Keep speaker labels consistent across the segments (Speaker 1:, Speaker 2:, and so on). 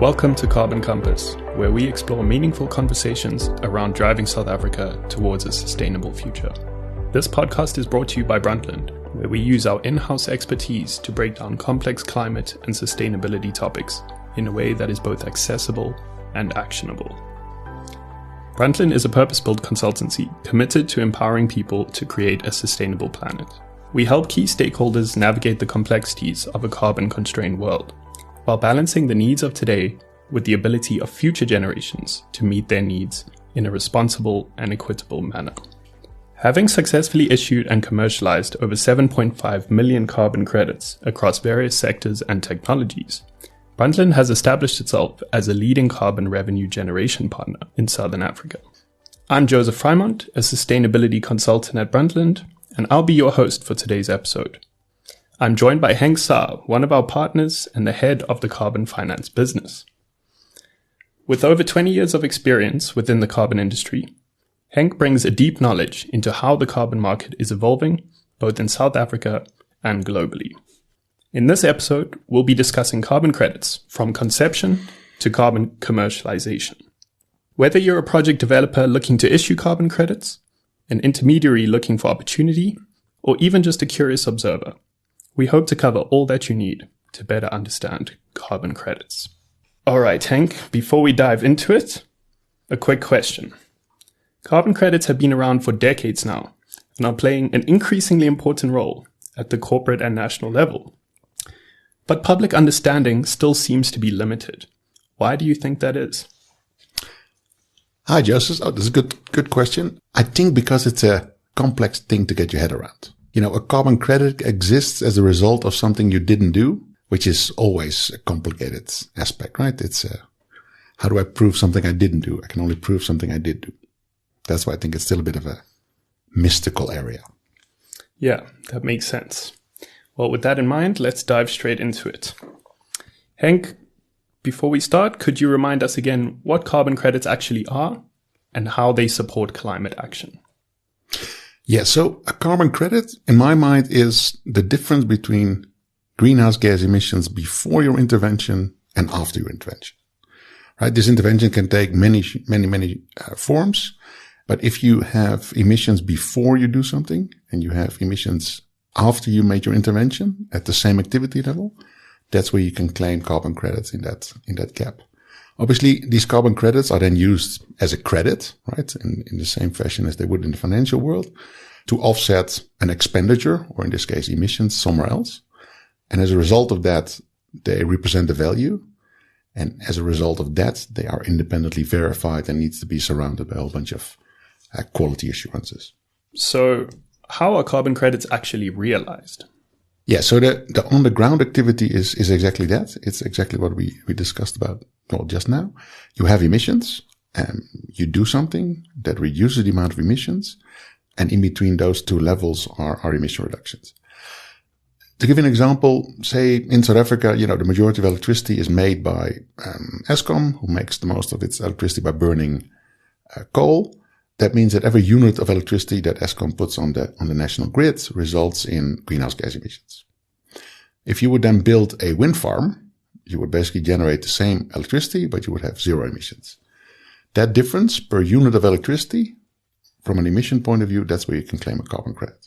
Speaker 1: Welcome to Carbon Compass, where we explore meaningful conversations around driving South Africa towards a sustainable future. This podcast is brought to you by Brundtland, where we use our in-house expertise to break down complex climate and sustainability topics in a way that is both accessible and actionable. Brundtland is a purpose-built consultancy committed to empowering people to create a sustainable planet. We help key stakeholders navigate the complexities of a carbon-constrained world, while balancing the needs of today with the ability of future generations to meet their needs in a responsible and equitable manner. Having successfully issued and commercialized over 7.5 million carbon credits across various sectors and technologies, Brundtland has established itself as a leading carbon revenue generation partner in Southern Africa. I'm Joseph Freimond, a sustainability consultant at Brundtland, and I'll be your host for today's episode. I'm joined by Henk Sa, one of our partners and the head of the carbon finance business. With over 20 years of experience within the carbon industry, Henk brings a deep knowledge into how the carbon market is evolving, both in South Africa and globally. In this episode, we'll be discussing carbon credits from conception to carbon commercialization. Whether you're a project developer looking to issue carbon credits, an intermediary looking for opportunity, or even just a curious observer, we hope to cover all that you need to better understand carbon credits. All right, Henk, before we dive into it, a quick question. Carbon credits have been around for decades now and are playing an increasingly important role at the corporate and national level. But public understanding still seems to be limited. Why do you think that is?
Speaker 2: Hi, Joseph. Oh, this is a good question. I think because it's a complex thing to get your head around. You know, a carbon credit exists as a result of something you didn't do, which is always a complicated aspect, right? It's how do I prove something I didn't do? I can only prove something I did do. That's why I think it's still a bit of a mystical area.
Speaker 1: Yeah, that makes sense. Well, with that in mind, let's dive straight into it. Henk, before we start, could you remind us again what carbon credits actually are and how they support climate action?
Speaker 2: Yeah, so a carbon credit, in my mind, is the difference between greenhouse gas emissions before your intervention and after your intervention. Right? This intervention can take many forms. But if you have emissions before you do something and you have emissions after you made your intervention at the same activity level, that's where you can claim carbon credits in that gap. Obviously, these carbon credits are then used as a credit, right? In the same fashion as they would in the financial world, to offset an expenditure, or in this case, emissions somewhere else. And as a result of that, they represent the value. And as a result of that, they are independently verified and needs to be surrounded by a whole bunch of quality assurances.
Speaker 1: So how are carbon credits actually realized?
Speaker 2: Yeah, so the on-the-ground activity is exactly that. It's exactly what we discussed about just now. You have emissions, and you do something that reduces the amount of emissions, and in between those two levels are emission reductions. To give you an example, say in South Africa, the majority of electricity is made by Eskom, who makes the most of its electricity by burning coal. That means that every unit of electricity that Eskom puts on the national grid results in greenhouse gas emissions. If you would then build a wind farm, you would basically generate the same electricity, but you would have zero emissions. That difference per unit of electricity, from an emission point of view, that's where you can claim a carbon credit.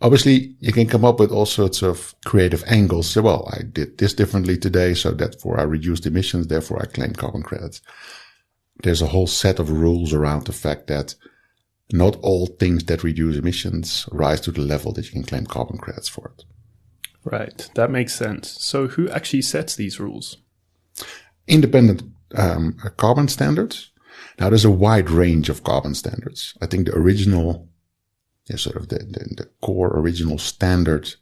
Speaker 2: Obviously, you can come up with all sorts of creative angles. Say, well, I did this differently today, so therefore I reduced emissions, therefore I claim carbon credits. There's a whole set of rules around the fact that not all things that reduce emissions rise to the level that you can claim carbon credits for it.
Speaker 1: Right, that makes sense. So who actually sets these rules?
Speaker 2: Independent carbon standards. Now, there's a wide range of carbon standards. I think the original, the core original standard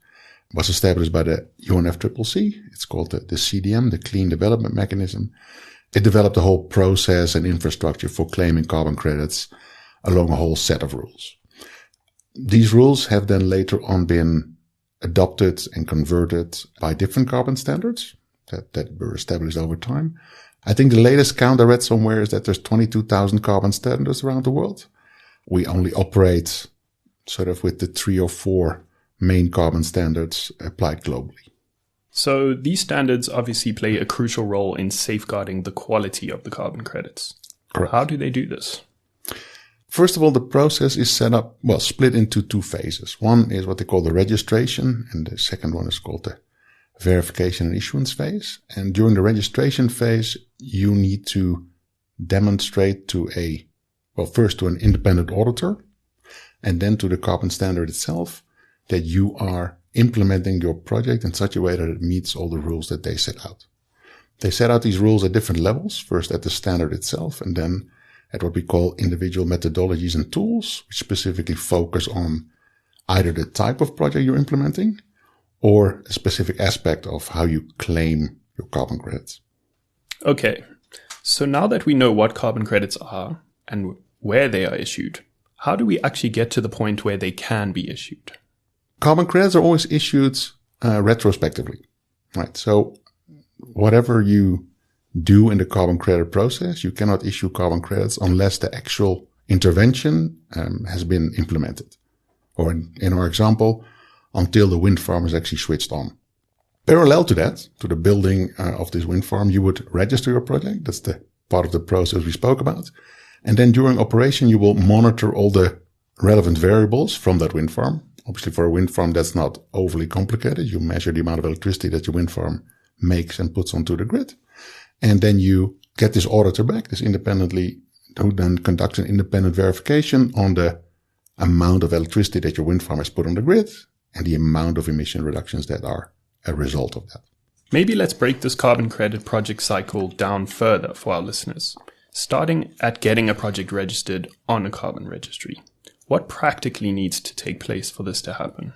Speaker 2: was established by the UNFCCC. It's called the CDM, the Clean Development Mechanism. It developed a whole process and infrastructure for claiming carbon credits along a whole set of rules. These rules have then later on been adopted and converted by different carbon standards that were established over time. I think the latest count I read somewhere is that there's 22,000 carbon standards around the world. We only operate sort of with the 3 or 4 main carbon standards applied globally.
Speaker 1: So these standards obviously play a crucial role in safeguarding the quality of the carbon credits.
Speaker 2: Correct.
Speaker 1: How do they do this?
Speaker 2: First of all, the process is split into two phases. One is what they call the registration, and the second one is called the verification and issuance phase. And during the registration phase, you need to demonstrate first to an independent auditor, and then to the carbon standard itself, that you are implementing your project in such a way that it meets all the rules that they set out. They set out these rules at different levels, first at the standard itself, and then at what we call individual methodologies and tools, which specifically focus on either the type of project you're implementing or a specific aspect of how you claim your carbon credits.
Speaker 1: Okay, so now that we know what carbon credits are and where they are issued, how do we actually get to the point where they can be issued?
Speaker 2: Carbon credits are always issued retrospectively, right? So whatever you do in the carbon credit process, you cannot issue carbon credits unless the actual intervention has been implemented. Or in our example, until the wind farm is actually switched on. Parallel to that, to the building of this wind farm, you would register your project. That's the part of the process we spoke about. And then during operation, you will monitor all the relevant variables from that wind farm. Obviously, for a wind farm, that's not overly complicated. You measure the amount of electricity that your wind farm makes and puts onto the grid. And then you get this auditor back, who then conducts an independent verification on the amount of electricity that your wind farm has put on the grid and the amount of emission reductions that are a result of that.
Speaker 1: Maybe let's break this carbon credit project cycle down further for our listeners, starting at getting a project registered on a carbon registry. What practically needs to take place for this to happen?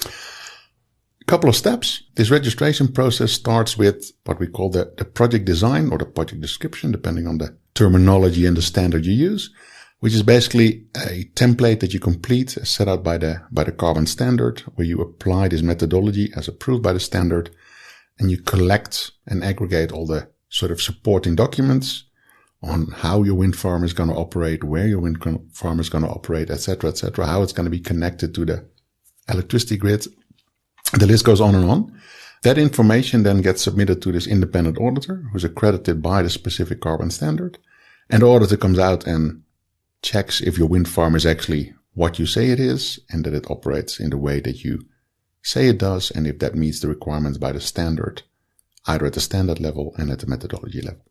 Speaker 2: A couple of steps. This registration process starts with what we call the project design or the project description, depending on the terminology and the standard you use, which is basically a template that you complete set out by the carbon standard, where you apply this methodology as approved by the standard, and you collect and aggregate all the sort of supporting documents on how your wind farm is going to operate, where your wind farm is going to operate, etc., how it's going to be connected to the electricity grid. The list goes on and on. That information then gets submitted to this independent auditor who's accredited by the specific carbon standard. And the auditor comes out and checks if your wind farm is actually what you say it is and that it operates in the way that you say it does, and if that meets the requirements by the standard, either at the standard level and at the methodology level.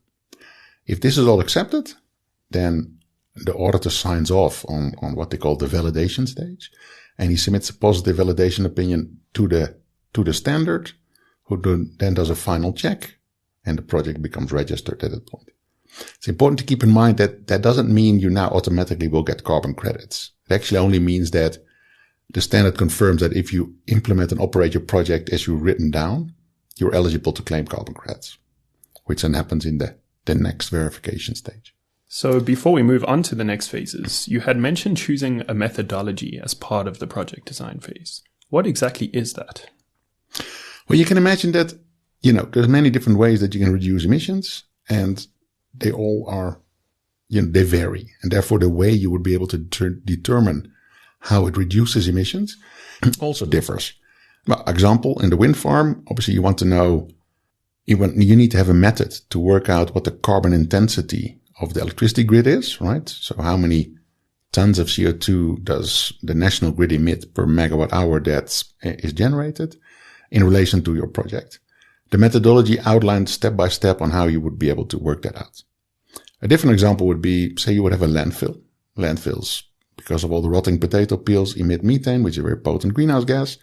Speaker 2: If this is all accepted, then the auditor signs off on what they call the validation stage, and he submits a positive validation opinion to the standard, who then does a final check, and the project becomes registered at that point. It's important to keep in mind that that doesn't mean you now automatically will get carbon credits. It actually only means that the standard confirms that if you implement and operate your project as you've written down, you're eligible to claim carbon credits, which then happens in the next verification stage.
Speaker 1: So before we move on to the next phases, you had mentioned choosing a methodology as part of the project design phase. What exactly is that?
Speaker 2: Well, you can imagine that, there's many different ways that you can reduce emissions, and they all are, they vary. And therefore, the way you would be able to determine how it reduces emissions also differs. Well, example, in the wind farm, obviously you want to know, you need to have a method to work out what the carbon intensity of the electricity grid is, right? So how many tons of CO2 does the national grid emit per megawatt hour that is generated in relation to your project? The methodology outlines step by step on how you would be able to work that out. A different example would be, say you would have a landfill. Landfills, because of all the rotting potato peels, emit methane, which is a very potent greenhouse gas.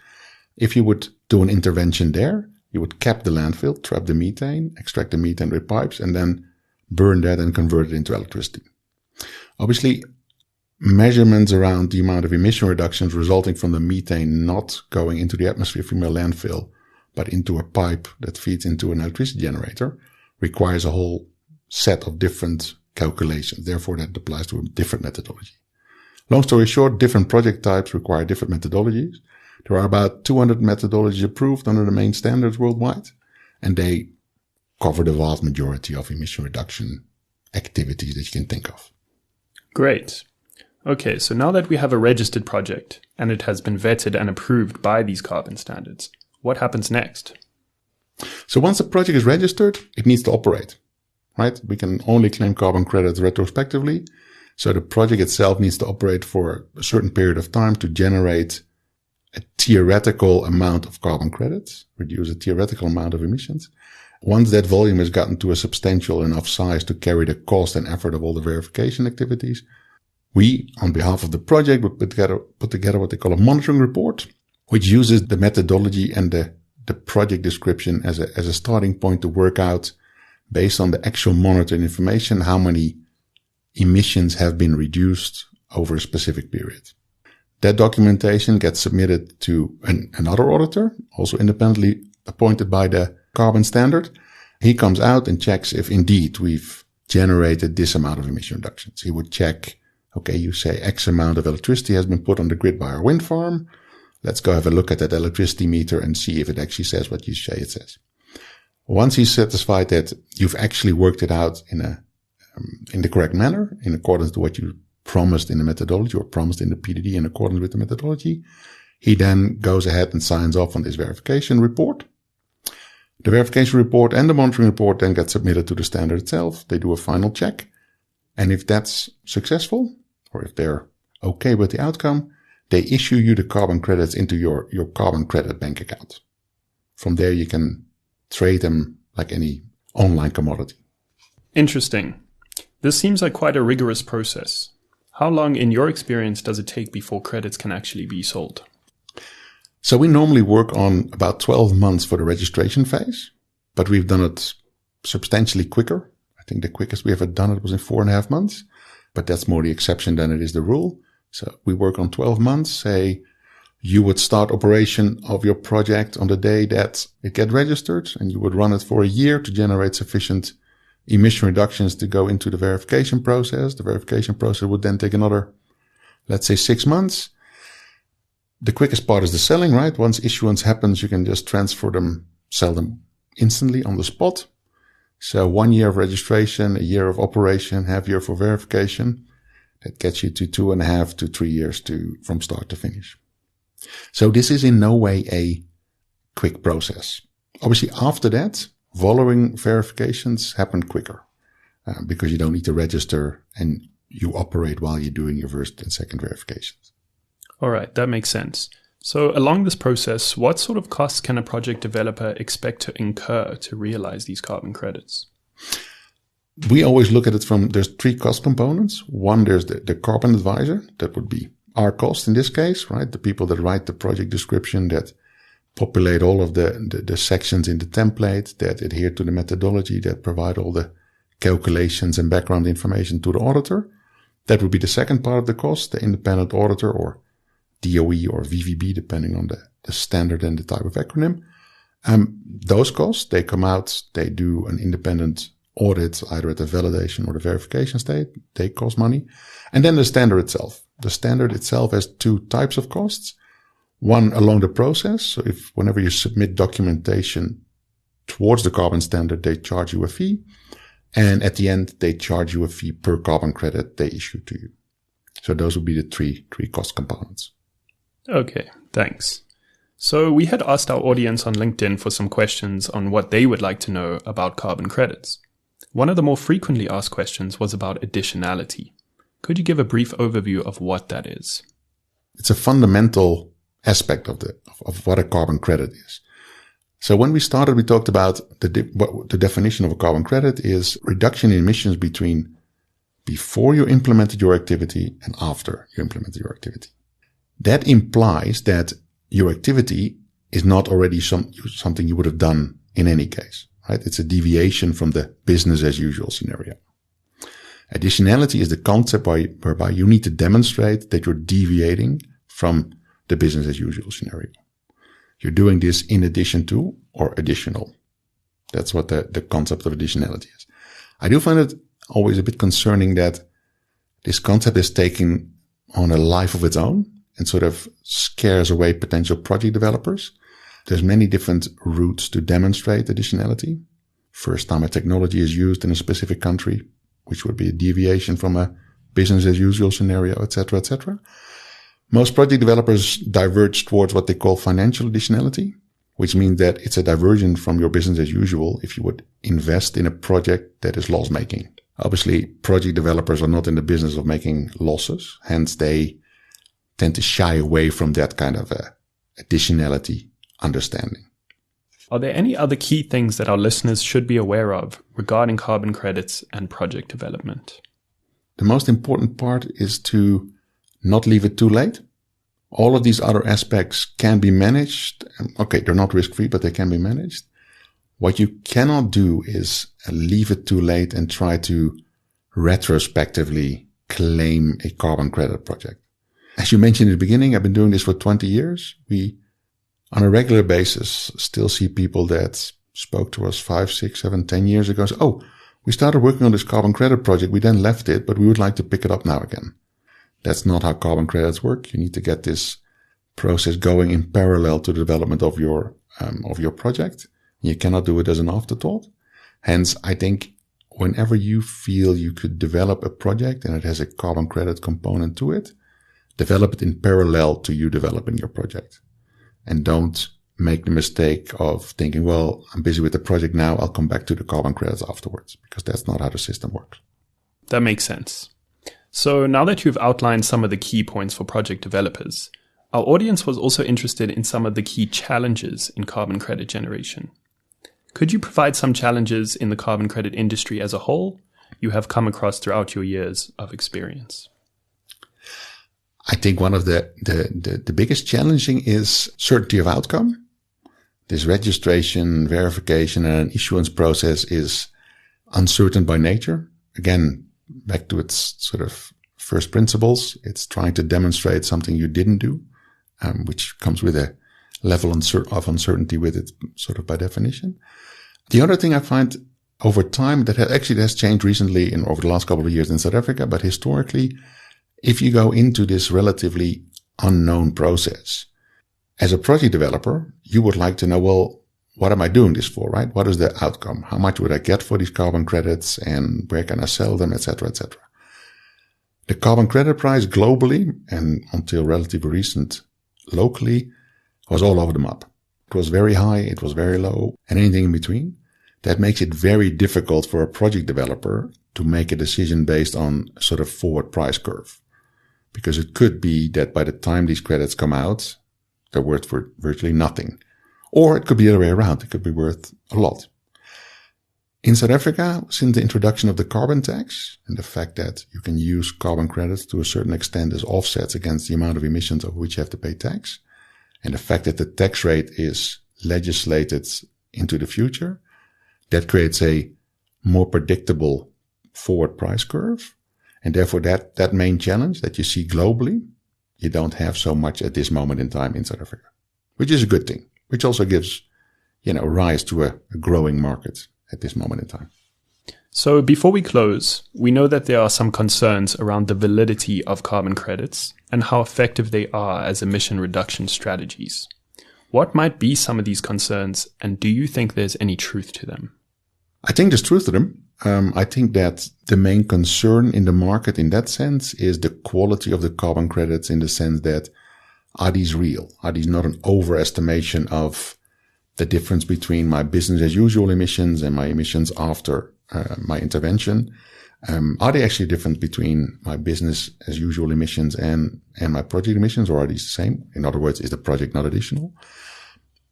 Speaker 2: If you would do an intervention there, you would cap the landfill, trap the methane, extract the methane with pipes, and then burn that and convert it into electricity. Obviously, measurements around the amount of emission reductions resulting from the methane not going into the atmosphere from a landfill, but into a pipe that feeds into an electricity generator, requires a whole set of different calculations. Therefore, that applies to a different methodology. Long story short, different project types require different methodologies. There are about 200 methodologies approved under the main standards worldwide, and they cover the vast majority of emission reduction activities that you can think of.
Speaker 1: Great. Okay, so now that we have a registered project and it has been vetted and approved by these carbon standards, what happens next?
Speaker 2: So once the project is registered, it needs to operate, right? We can only claim carbon credits retrospectively. So the project itself needs to operate for a certain period of time to generate a theoretical amount of carbon credits, reduce a theoretical amount of emissions. Once that volume has gotten to a substantial enough size to carry the cost and effort of all the verification activities, we, on behalf of the project, would put together what they call a monitoring report, which uses the methodology and the project description as a starting point to work out, based on the actual monitored information, how many emissions have been reduced over a specific period. That documentation gets submitted to another auditor, also independently appointed by the carbon standard. He comes out and checks if indeed we've generated this amount of emission reductions. He would check, okay, you say X amount of electricity has been put on the grid by our wind farm. Let's go have a look at that electricity meter and see if it actually says what you say it says. Once he's satisfied that you've actually worked it out in the correct manner, in accordance to what you promised in the methodology or promised in the PDD in accordance with the methodology, he then goes ahead and signs off on this verification report. The verification report and the monitoring report then get submitted to the standard itself. They do a final check. And if that's successful, or if they're okay with the outcome, they issue you the carbon credits into your carbon credit bank account. From there, you can trade them like any online commodity.
Speaker 1: Interesting. This seems like quite a rigorous process. How long, in your experience, does it take before credits can actually be sold?
Speaker 2: So we normally work on about 12 months for the registration phase, but we've done it substantially quicker. I think the quickest we ever done it was in 4.5 months, but that's more the exception than it is the rule. So we work on 12 months. Say you would start operation of your project on the day that it gets registered, and you would run it for a year to generate sufficient emission reductions to go into the verification process. The verification process would then take another, let's say, 6 months. The quickest part is the selling, right? Once issuance happens, you can just transfer them, sell them instantly on the spot. So 1 year of registration, a year of operation, half year for verification. That gets you to 2.5 to 3 years from start to finish. So this is in no way a quick process. Obviously, after that, following verifications happen quicker because you don't need to register and you operate while you're doing your first and second verifications.
Speaker 1: All right, that makes sense. So along this process, what sort of costs can a project developer expect to incur to realize these carbon credits?
Speaker 2: We always look at it there's 3 cost components. One, there's the carbon advisor. That would be our cost in this case, right? The people that write the project description, that populate all of the sections in the template, that adhere to the methodology, that provide all the calculations and background information to the auditor. That would be the second part of the cost, the independent auditor or DOE or VVB, depending on the standard and the type of acronym. Those costs, they come out, they do an independent audit, either at the validation or the verification state. They cost money. And then the standard itself. The standard itself has 2 types of costs. One along the process. So whenever you submit documentation towards the carbon standard, they charge you a fee. And at the end, they charge you a fee per carbon credit they issue to you. So those would be the three cost components.
Speaker 1: Okay, thanks. So we had asked our audience on LinkedIn for some questions on what they would like to know about carbon credits. One of the more frequently asked questions was about additionality. Could you give a brief overview of what that is?
Speaker 2: It's a fundamental aspect of what a carbon credit is. So when we started, we talked about the definition of a carbon credit is reduction in emissions between before you implemented your activity and after you implemented your activity. That implies that your activity is not already something you would have done in any case, right? It's a deviation from the business as usual scenario. Additionality is the concept whereby you need to demonstrate that you're deviating from the business as usual scenario. You're doing this in addition to or additional. That's what the concept of additionality is. I do find it always a bit concerning that this concept is taking on a life of its own and sort of scares away potential project developers. There's many different routes to demonstrate additionality. First time a technology is used in a specific country, which would be a deviation from a business as usual scenario, etc., etc. Most project developers diverge towards what they call financial additionality. which means that it's a diversion from your business as usual if you would invest in a project that is loss-making. Obviously, project developers are not in the business of making losses. Hence, they tend to shy away from that kind of additionality understanding.
Speaker 1: Are there any other key things that our listeners should be aware of regarding carbon credits and project development?
Speaker 2: The most important part is to not leave it too late. All of these other aspects can be managed. Okay, they're not risk-free, but they can be managed. What you cannot do is leave it too late and try to retrospectively claim a carbon credit project. As you mentioned in the beginning, I've been doing this for 20 years. We, on a regular basis, still see people that spoke to us 5, 6, 7, 10 years ago. So, oh, we started working on this carbon credit project. We then left it, but we would like to pick it up now again. That's not how carbon credits work. You need to get this process going in parallel to the development of your project. You cannot do it as an afterthought. Hence, I think whenever you feel you could develop a project and it has a carbon credit component to it, develop it in parallel to you developing your project. And don't make the mistake of thinking, well, I'm busy with the project now. I'll come back to the carbon credits afterwards, because that's not how the system works.
Speaker 1: That makes sense. So now that you've outlined some of the key points for project developers, our audience was also interested in some of the key challenges in carbon credit generation. Could you provide some challenges in the carbon credit industry as a whole you have come across throughout your years of experience?
Speaker 2: I think one of the biggest challenging is certainty of outcome. This registration, verification, and an issuance process is uncertain by nature. Again, back to its sort of first principles. It's trying to demonstrate something you didn't do, which comes with a level of uncertainty with it, sort of by definition. The other thing I find over time that has changed recently over the last couple of years in South Africa, but historically, if you go into this relatively unknown process, as a project developer, you would like to know, well, what am I doing this for, right? What is the outcome? How much would I get for these carbon credits, and where can I sell them, etc., etc. The carbon credit price globally, and until relatively recent locally, was all over the map. It was very high, it was very low, and anything in between. That makes it very difficult for a project developer to make a decision based on a sort of forward price curve. Because it could be that by the time these credits come out, they're worth for virtually nothing. Or it could be the other way around. It could be worth a lot. In South Africa, since the introduction of the carbon tax and the fact that you can use carbon credits to a certain extent as offsets against the amount of emissions of which you have to pay tax, and the fact that the tax rate is legislated into the future, that creates a more predictable forward price curve. And therefore that main challenge that you see globally, you don't have so much at this moment in time in South Africa, which is a good thing, which also gives, rise to a growing market at this moment in time.
Speaker 1: So before we close, we know that there are some concerns around the validity of carbon credits and how effective they are as emission reduction strategies. What might be some of these concerns, and do you think there's any truth to them?
Speaker 2: I think there's truth to them. I think that the main concern in the market in that sense is the quality of the carbon credits, in the sense that, are these real? Are these not an overestimation of the difference between my business as usual emissions and my emissions after my intervention? Are they actually different between my business as usual emissions and my project emissions, or are these the same? In other words, is the project not additional?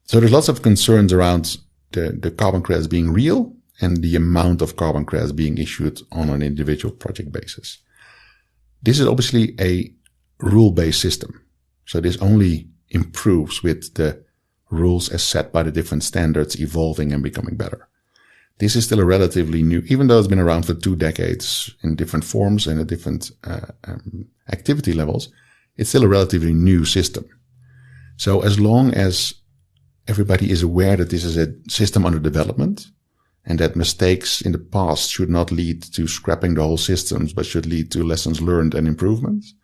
Speaker 2: So there's lots of concerns around the carbon credits being real and the amount of carbon credits being issued on an individual project basis. This is obviously a rule-based system. So this only improves with the rules as set by the different standards evolving and becoming better. This is still a relatively new, even though it's been around for 2 decades in different forms and at different activity levels, it's still a relatively new system. So as long as everybody is aware that this is a system under development, and that mistakes in the past should not lead to scrapping the whole systems, but should lead to lessons learned and improvements,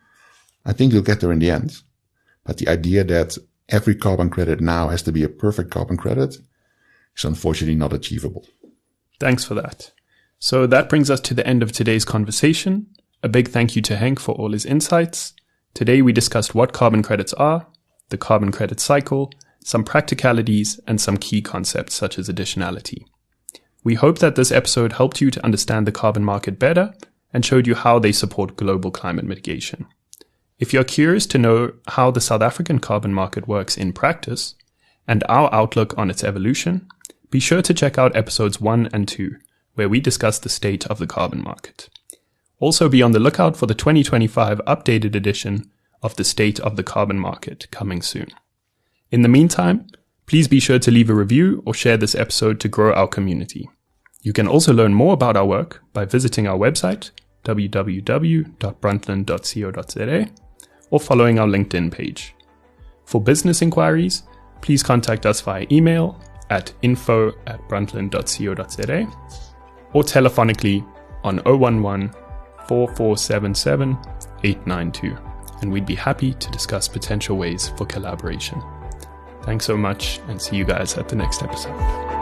Speaker 2: I think you'll get there in the end. But the idea that every carbon credit now has to be a perfect carbon credit is unfortunately not achievable.
Speaker 1: Thanks for that. So that brings us to the end of today's conversation. A big thank you to Henk for all his insights. Today we discussed what carbon credits are, the carbon credit cycle, some practicalities, and some key concepts such as additionality. We hope that this episode helped you to understand the carbon market better and showed you how they support global climate mitigation. If you're curious to know how the South African carbon market works in practice and our outlook on its evolution, be sure to check out episodes 1 and 2, where we discuss the state of the carbon market. Also be on the lookout for the 2025 updated edition of the State of the Carbon Market coming soon. In the meantime, please be sure to leave a review or share this episode to grow our community. You can also learn more about our work by visiting our website, www.brundtland.co.za, or following our LinkedIn page. For business inquiries, please contact us via email at info@brundtland.co.za or telephonically on 011 4477 892, and we'd be happy to discuss potential ways for collaboration. Thanks so much, and see you guys at the next episode.